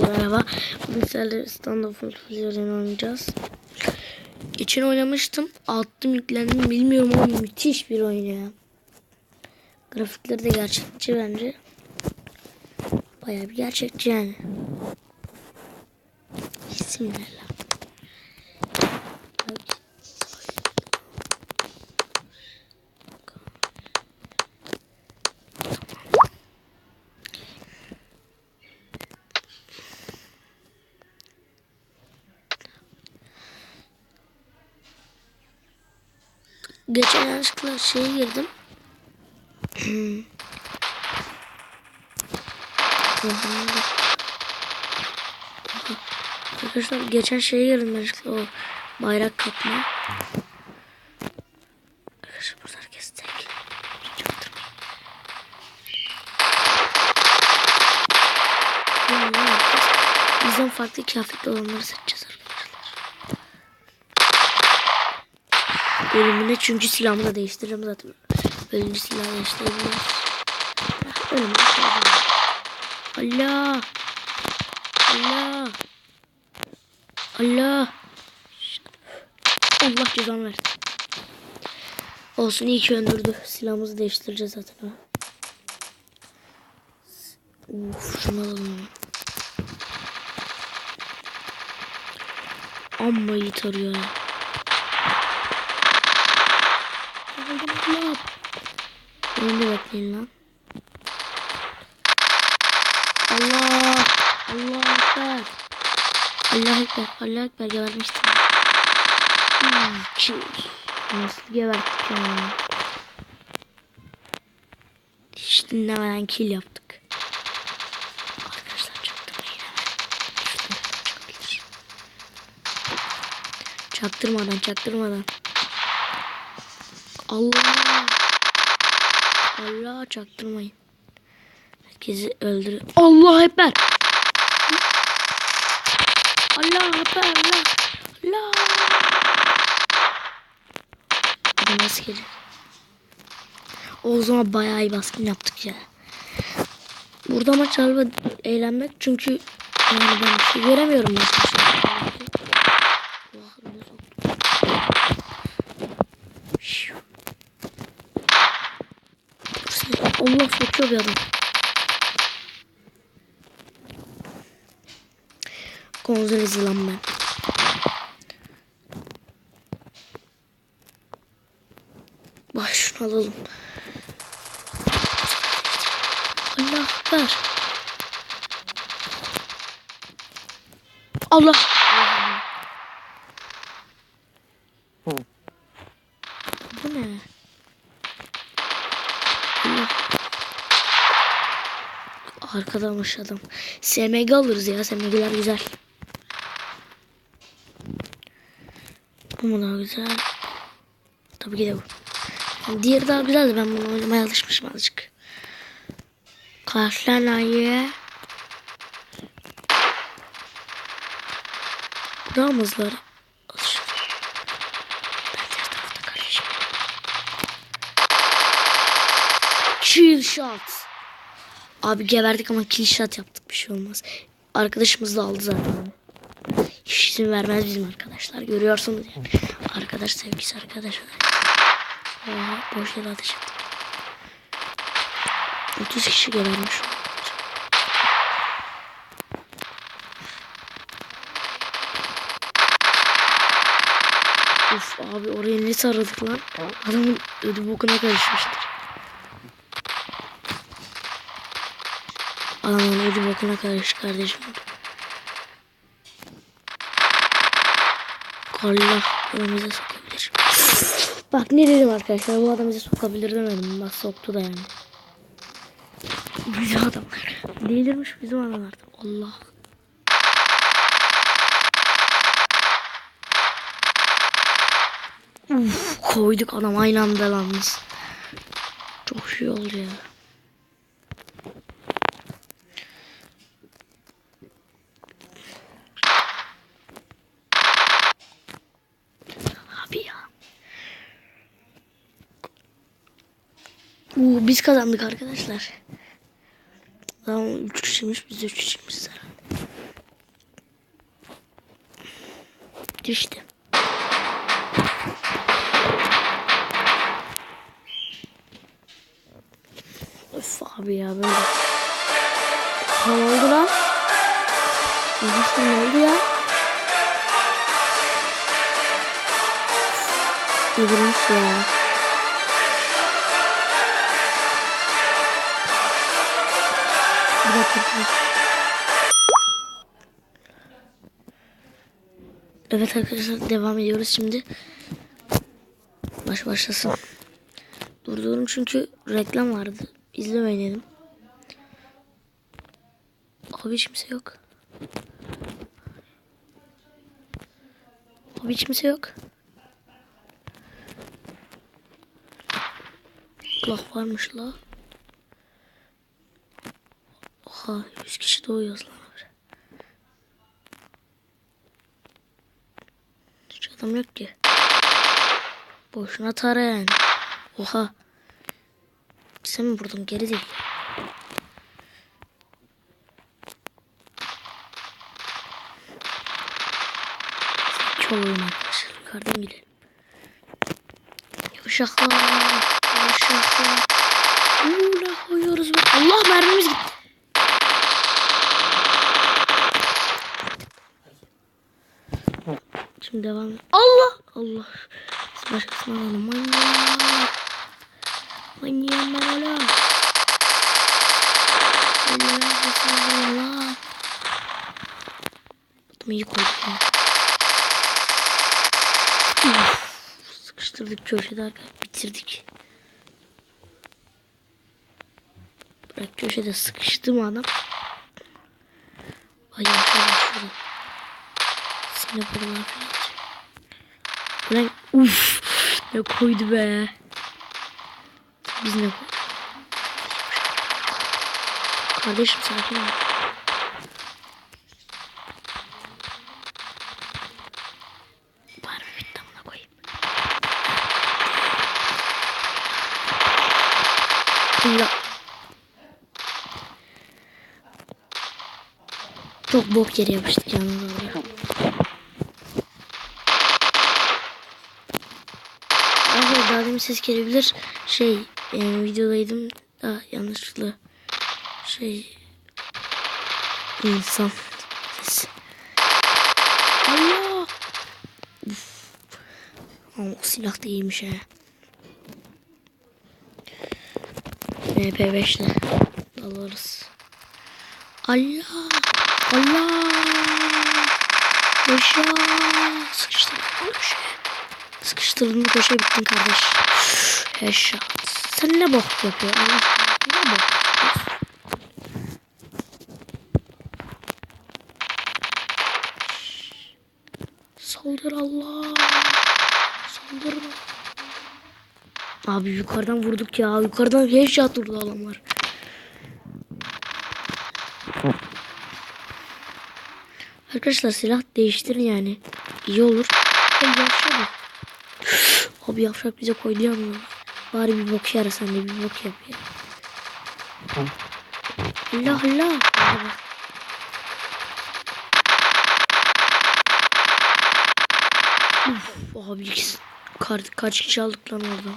merhaba. Bugün sizlerle Stand of Fusion oynayacağız. Geçen oynamıştım. Attım, yüklendim. Bilmiyorum ama müthiş bir oyun ya. Grafikleri de gerçekçi bence. Bayağı bir gerçekçi yani. Bismillah. Geçen yanlışlıkla şeye girdim. Arkadaşlar geçen şeye girdim yanlışlıkla, o bayrak kapma. Arkadaşlar burada herkes tek. Bizden farklı kıyafetli olanları seçeceğiz arkadaşlar. Ölümüne, çünkü silahımı da değiştireceğim zaten. Ölümcü silahı değiştirebiliyoruz. Ölümüne Allah! Allah! Allah! Allah cezanı versin. Olsun, iyi ki öldürdü. Silahımızı değiştireceğiz zaten. Uf, şunu alalım. Amma iyi tarıyor ya. Beni de bekleyin lan. Allah! Allah Ekber! Allah Ekber! Allah Ekber, gebermiştim. Nasıl geberttik ya? Hiç dinlemeden kill yaptık. Arkadaşlar çaktırmadan. Allah! Allah, çaktırmayın. Herkesi öldürüyor. Allah Ekber! Allah Ekber! Allah! Bu nasıl gelir? O zaman bayağı iyi baskın yaptık ya. Burada amaç galiba eğlenmek, çünkü yani ben bir şey göremiyorum. Allah, sokuyor bir adam. Gonzalez lan ben. Bak şunu alalım. Allah ver. Allah. Bu ne? Allah. Arkadamış adam. SMG alırız ya. SMG'ler güzel. Bu mu daha güzel? Tabii ki de bu. Yani diğeri daha güzeldi. Ben bunu oynamaya alışmışım azıcık. Karşılanayı. Daha mı hızlı? Kill shot. Abi geberdik ama kill shot yaptık, bir şey olmaz. Arkadaşımız da aldı zaten. Hiç izin vermez bizim arkadaşlar. Görüyorsunuz yani. Arkadaş sevgisi arkadaşlar. Boş yere ateş ettik. 30 kişi gebermiş. Of abi, oraya ne sarıldık lan. Adamın ödü bokuna karışmıştır. Adamın ödü bokuna karış kardeşim. Allah, adamıza sokabilir. Bak ne dedim arkadaşlar, bu adam bize sokabilir demedim. Bak soktu da yani. Bizim adamlar. Delirmiş bizim adamlar. Allah. Uf, koyduk adam aynı anda yalnız. Çok şey oldu ya. Abi ya. Biz kazandık arkadaşlar. Tamam, 3 kişiymiş, biz de 3 kişiymişiz herhalde. bitti işte. Of abi ya böyle. Ne oldu lan? Ne oldu ya? İlginç ya. Bir dakika. Evet arkadaşlar devam ediyoruz şimdi. Başlasın. Durdurdum çünkü reklam vardı. İzlemeyin dedim. Abi hiç kimse yok. Abi hiç kimse yok. Allah varmış la. Oha 100 kişi doğuyoruz lan abi. Hiç adam yok ki. Boşuna tarayan. Oha. Sen mi vurdun geri değil. Çok oyun arkadaşlar. Yukarıdan gidelim. Yavşaklar. Yavşaklar. Uğla koyuyoruz. Allah mermimiz gitti. Şimdi devam edelim. Allah. Allah. Başkasına alalım. Manyak. Manyağım ben hala. Allah. Adamı iyi koyduk ya. Sıkıştırdık köşede arkadaşlar. Bitirdik. Bırak köşede sıkıştı mı adam? Ay şurada. Seni buralar falan. Ulan uff. Ne koydu be. Biz ne koyduk? Kardeşim sakin ol. Bari bitti amına koyayım. Ya. Çok bok yere yapıştık yalnız oraya. Arkadaşlar daha demin ses gelebilir. Videodaydım da yanlışlıkla insan sesi. Allah. Uf. Ama o silah da iyiymiş he. MP5 ile alırız. Allah. Allah. Yaşa. Sıkıştırdın köşe bittin kardeş. Headshot. Sen ne bok yapıyorsun? Allah aşkına ne bok yapıyorsun? Saldır Allah. Saldır. Abi yukarıdan vurduk ya. Yukarıdan headshot vurdu adamlar. Arkadaşlar silah değiştirin yani. İyi olur. Yavşak. Abi yavşak bize koydu ya bunu. Bari bir bok yara sen de bir bok yap ya. Allah Allah. Uf, abi kaç kişi aldık lan oradan.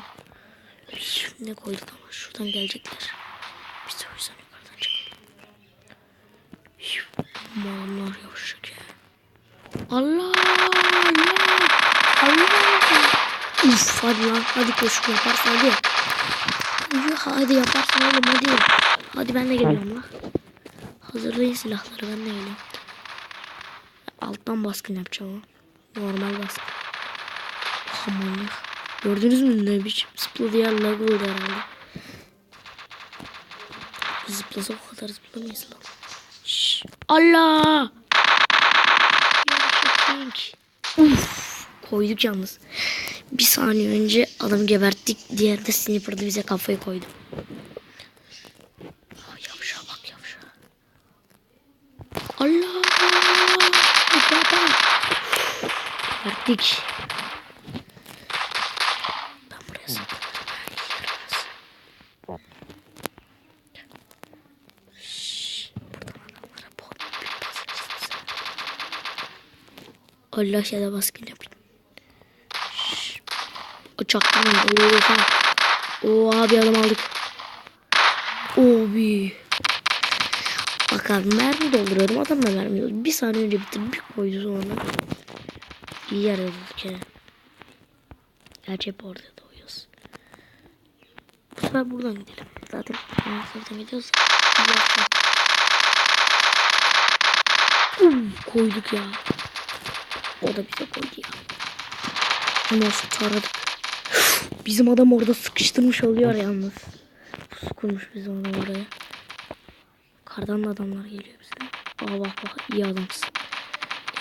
Ne koyduk ama şuradan gelecekler. Biz de o yüzden yukarıdan çıkalım. Mallar yavşak ya. Allah Allah. Uf hadi lan hadi koşu yaparsın hadi. Hadi yaparsın oğlum hadi. Hadi ben de geliyorum lan. Hazırlayın silahları ben de geliyorum. Alttan baskın yapacağım ama. Normal baskın. Aman ya. Gördünüz mü ne biçim zıpladı ya, lag oldu herhalde. Zıplasa o kadar zıplamayız lan. Şşş. Allah. Uf. Koyduk yalnız. Bir saniye önce adamı geberttik. Diğer de sniper'da bize kafayı koydu. Yavşağa bak yavşağa. Allah. Geberttik. Ben buraya saklanırım. Kollasya'da baskın yapayım. O çaktırmayın. Oo, tamam. Oo abi adam aldık. Abi. Bak abi mermi dolduruyorum. Adam da mermi dolduruyor. Bir saniye önce bitirdim. Bir koydu sonra. İyi yer aldık ya. Gerçi hep orada doğuyoruz. Bu sefer buradan gidelim. Zaten buradan gidiyoruz. Koyduk ya. O da bize koydu ya. Nasıl taradık. Bizim adam orada sıkıştırmış oluyor yalnız. Pusu kurmuş bizim adam oraya. Kardan da adamlar geliyor bize. Aa bak iyi adamsın.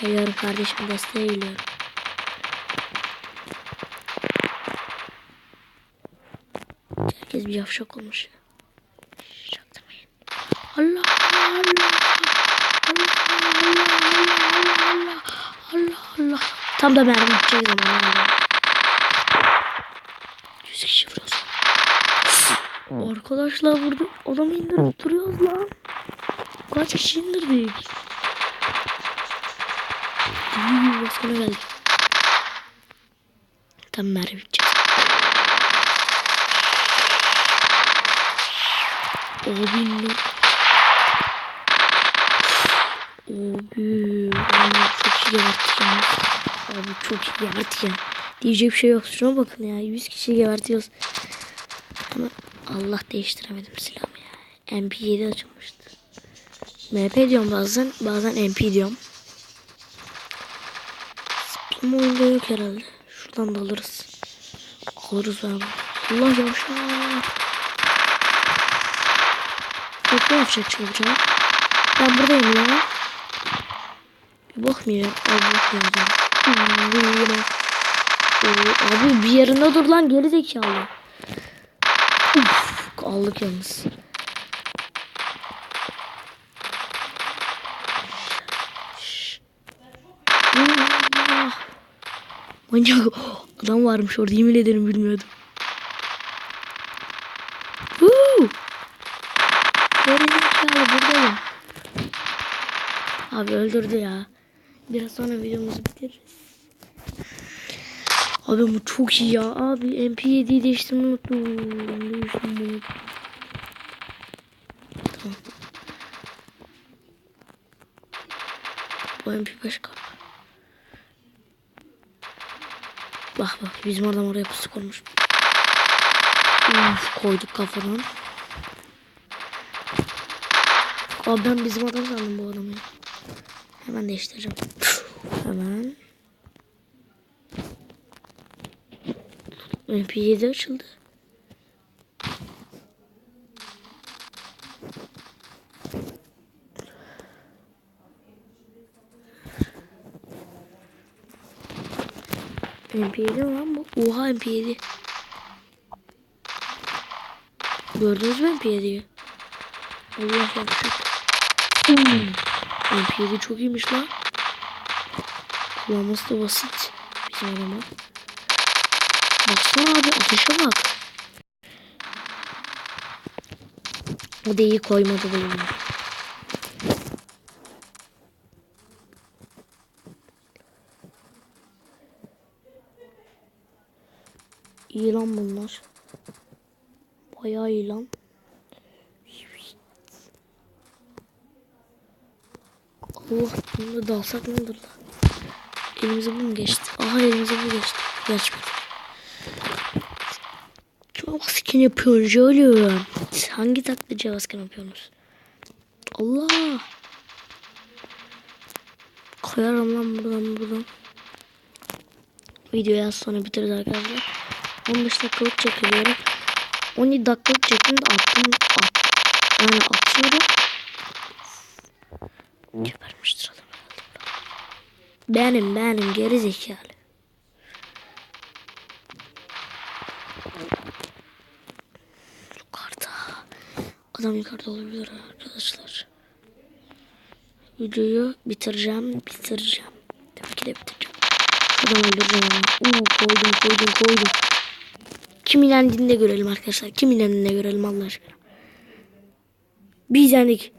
Geliyorum kardeşim, desteğe geliyorum. Herkes bir yavşak olmuş. Çaktırmayın. Allah Allah Allah Allah Allah Allah. Tam da mermi gidecek zaman. 100 kişi vuruyoruz. Arkadaşlar burada adamı indirip duruyoruz lan. Kaç kişi indirdik? Sana geldi. Tam mermi gidecek. Abi ne? Abi çok iyi gebertik ya. Abi çok iyi gebertik ya. Diyecek bir şey yok. Şuna bakın ya. 100 kişi gebertiyoruz. Ama Allah değiştiremedim silahımı ya. MP7 açılmıştı. MP diyorum bazen. Bazen MP diyorum. Zıplama oyunda yok herhalde. Şuradan da alırız. Alırız abi. Allah yavaşlar. Yok ne yapacak çocuklar? Ben buradayım ya. Bakmıyor. Abi bakmıyor. Abi bir yerinde dur lan, geri zekalı. Uf, aldık yalnız. Manyak adam varmış orada, yemin ederim bilmiyordum. Geri zekalı buradayım. Abi öldürdü ya. Biraz sonra videomuzu bitiririz. Abi bu çok iyi ya. Abi MP7'yi değiştirmeyi unuttum. Tamam. Bu MP5 kap. Bak bizim adam oraya pusu koymuş. Koyduk kafadan. Abi ben bizim adam sandım bu adamı. Hemen değiştireceğim. Hemen. MP7 açıldı. MP7 lan bu. Oha MP7. Gördünüz mü MP7'yi? Allah yapacak. MP7 çok iyiymiş lan. Kullanması da basit. Bizim adama. Baksana abi, ateşe bak. O da iyi koymadı benim. İyi lan bunlar. Bayağı iyi lan. Allah, bunu da dalsak ne olur lan. Elimize bu mu geçti? Aha elimize bu geçti. Geçmedi. Cevasken yapıyoruz oğlum. Hangi takla cevasken yapıyorsunuz? Allah. Koyarım lan buradan. Videoyu az sonra bitiririz arkadaşlar. 15 dakikalık çekiliyorum. 17 dakikalık çektim de yani atıyorum. Gebermiştir adam herhalde. Benim geri zekalı. Yukarıda. Adam yukarıda olabilir arkadaşlar. Videoyu bitireceğim. Tabii ki de bitireceğim. Şuradan öldüreceğim onu. Koydum. Kim inendiğini de görelim arkadaşlar. Kim inendiğini de görelim Allah aşkına. Biz yendik.